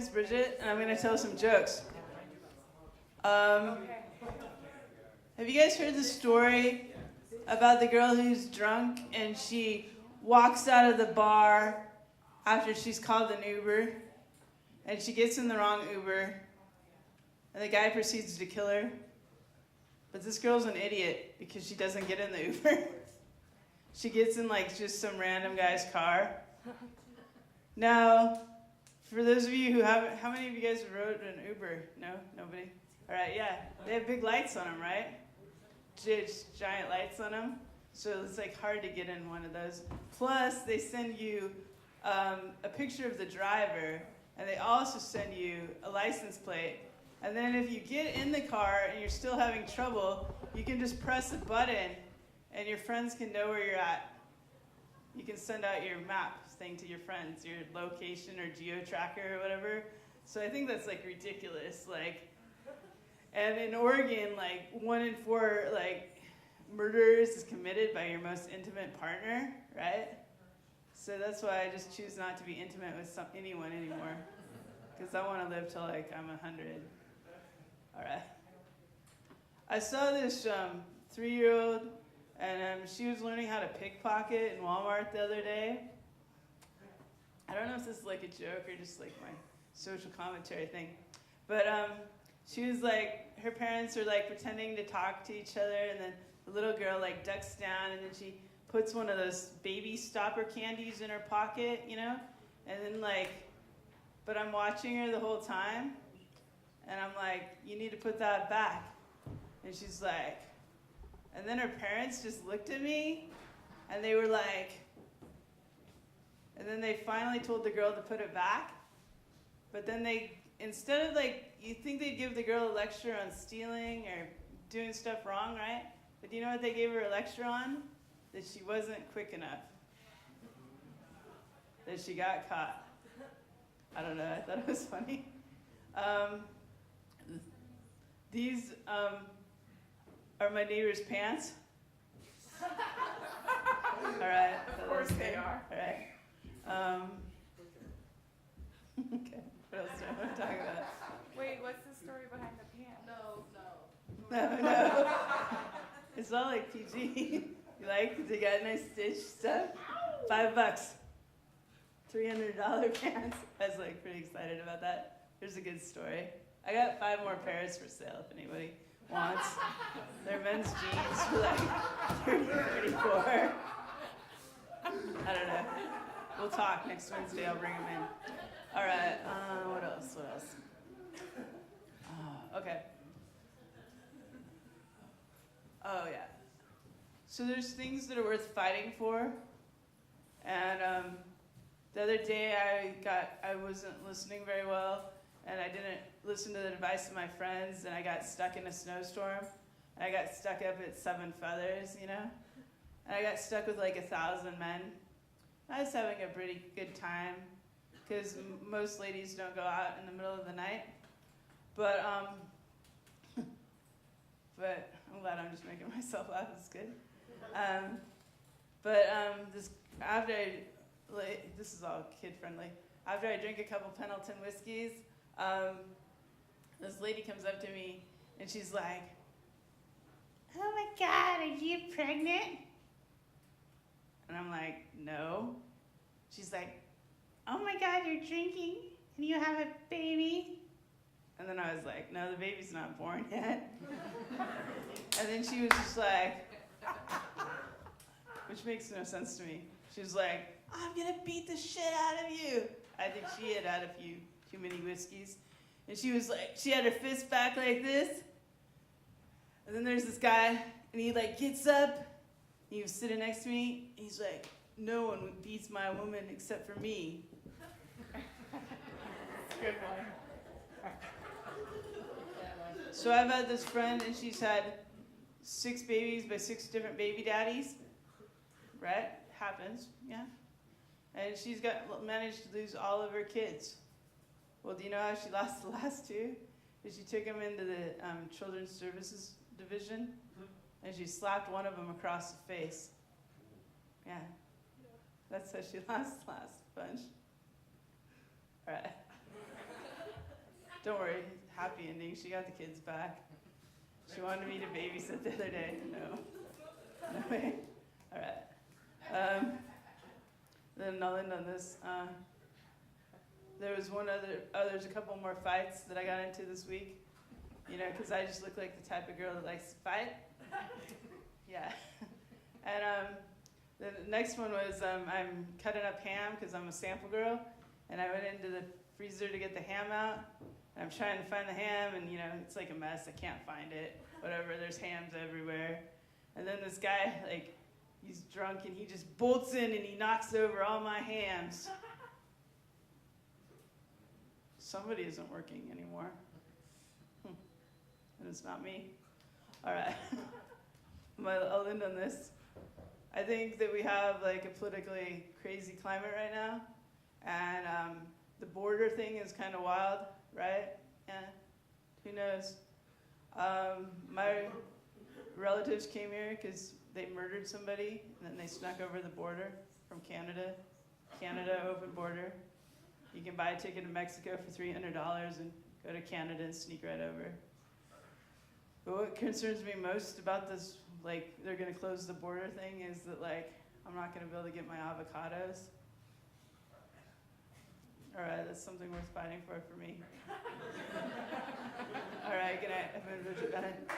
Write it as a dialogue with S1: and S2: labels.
S1: is Bridget, and I'm going to tell some jokes. Have you guys heard the story about the girl who's drunk and she walks out of the bar after she's called an Uber, and she gets in the wrong Uber, and the guy proceeds to kill her? But this girl's an idiot because she doesn't get in the Uber. She gets in like just some random guy's car. Now, for those of you who haven't, how many of you guys have rode an Uber? No? Nobody? All right, yeah. They have big lights on them, right? Just giant lights on them. So it's like hard to get in one of those. Plus, they send you a picture of the driver, and they also send you a license plate. And then if you get in the car and you're still having trouble, you can just press a button, and your friends can know where you're at. You can send out your map thing to your friends, your location or geo-tracker or whatever. So I think that's like ridiculous. Like, and in Oregon, like 1 in 4 like murders is committed by your most intimate partner, right? So that's why I just choose not to be intimate with anyone anymore, because I want to live till like I'm 100. All right. I saw this 3-year-old, and she was learning how to pickpocket in Walmart the other day. I don't know if this is like a joke or just like my social commentary thing, but she was like, her parents are like pretending to talk to each other, and then the little girl like ducks down, and then she puts one of those baby stopper candies in her pocket, you know, and then like, but I'm watching her the whole time, and I'm like, you need to put that back. And she's like, and then her parents just looked at me, and they were like, and then they finally told the girl to put it back, but then they, instead of like, you think they'd give the girl a lecture on stealing or doing stuff wrong, right? But do you know what they gave her a lecture on? That she wasn't quick enough. That she got caught. I don't know, I thought it was funny. These are my neighbor's pants. All right.
S2: Of course they are.
S1: All right. Okay, what else do I want to talk about?
S2: Wait, what's the story behind the pants?
S1: No. It's all like PG. You like? They got nice stitch stuff. $5. $300 pants. I was like pretty excited about that. Here's a good story. I got 5 more pairs for sale if anybody wants. They're men's jeans for like $30, $34. I don't know. We'll talk next Wednesday. I'll bring them in. All right. What else? Okay. Oh yeah. So there's things that are worth fighting for. And the other day I wasn't listening very well, and I didn't listen to the advice of my friends, and I got stuck in a snowstorm. And I got stuck up at 7 Feathers, you know? And I got stuck with like 1,000 men. I was having a pretty good time, because most ladies don't go out in the middle of the night. But I'm glad I'm just making myself laugh. It's good. This is all kid friendly. After I drink a couple Pendleton whiskeys, this lady comes up to me and she's like, "Oh my God, are you pregnant?" And I'm like, "No." She's like, "Oh my God, you're drinking and you have a baby?" And then I was like, "No, the baby's not born yet." And then she was just like, which makes no sense to me. She was like, "I'm gonna beat the shit out of you." I think she had had a few too many whiskeys. And she was like, she had her fist back like this. And then there's this guy, and he like gets up, and he was sitting next to me, and he's like, "No one beats my woman except for me." Good one. So I've had this friend, and she's had 6 babies by 6 different baby daddies. Right? Happens, yeah. And she's managed to lose all of her kids. Well, do you know how she lost the last 2? Is she took them into the Children's Services Division, and she slapped one of them across the face. Yeah. That's how she lost the last bunch. All right. Don't worry, happy ending. She got the kids back. She wanted me to babysit the other day. No. No way. All right. Then I'll end on this. There was there's a couple more fights that I got into this week. You know, because I just look like the type of girl that likes to fight. Yeah. And the next one was I'm cutting up ham because I'm a sample girl. And I went into the freezer to get the ham out. And I'm trying to find the ham, and you know, it's like a mess. I can't find it. Whatever, there's hams everywhere. And then this guy, like, he's drunk and he just bolts in and he knocks over all my hams. Somebody isn't working anymore. And it's not me. All right. I'll end on this. I think that we have like a politically crazy climate right now. And the border thing is kind of wild, right? Yeah. Who knows? My relatives came here because they murdered somebody, and then they snuck over the border from Canada. Canada, open border. You can buy a ticket to Mexico for $300 and go to Canada and sneak right over. But what concerns me most about this, like, they're going to close the border thing is that, like, I'm not going to be able to get my avocados. All right, that's something worth fighting for me. All right, good night. I'm Bridget Bennett.